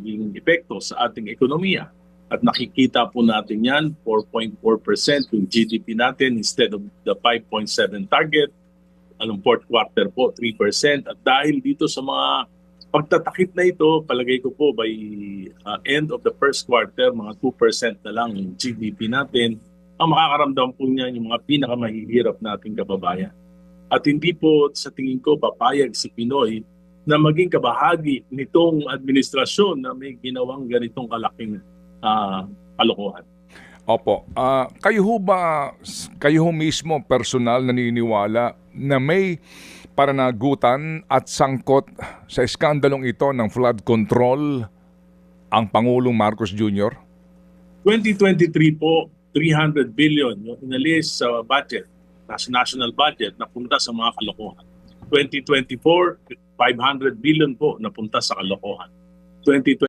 magiging epekto sa ating ekonomiya. At nakikita po natin yan, 4.4% yung GDP natin instead of the 5.7 target. Anong fourth quarter po, 3%. At dahil dito sa mga pagtatakip na ito, palagay ko po by end of the first quarter, mga 2% na lang yung GDP natin. Ang makakaramdam po niyan yung mga pinakamahihirap nating kababayan. At hindi po sa tingin ko papayag si Pinoy na maging kabahagi nitong administrasyon na may ginawang ganitong kalaking kalokohan. Opo. Kayo ho mismo personal naniniwala na may pananagutan at sangkot sa iskandalong ito ng flood control ang Pangulong Marcos Jr.? 2023 po, 300 billion yung inalis sa budget, sa national budget, napunta sa mga kalokohan. 2024, 500 billion po napunta sa kalokohan.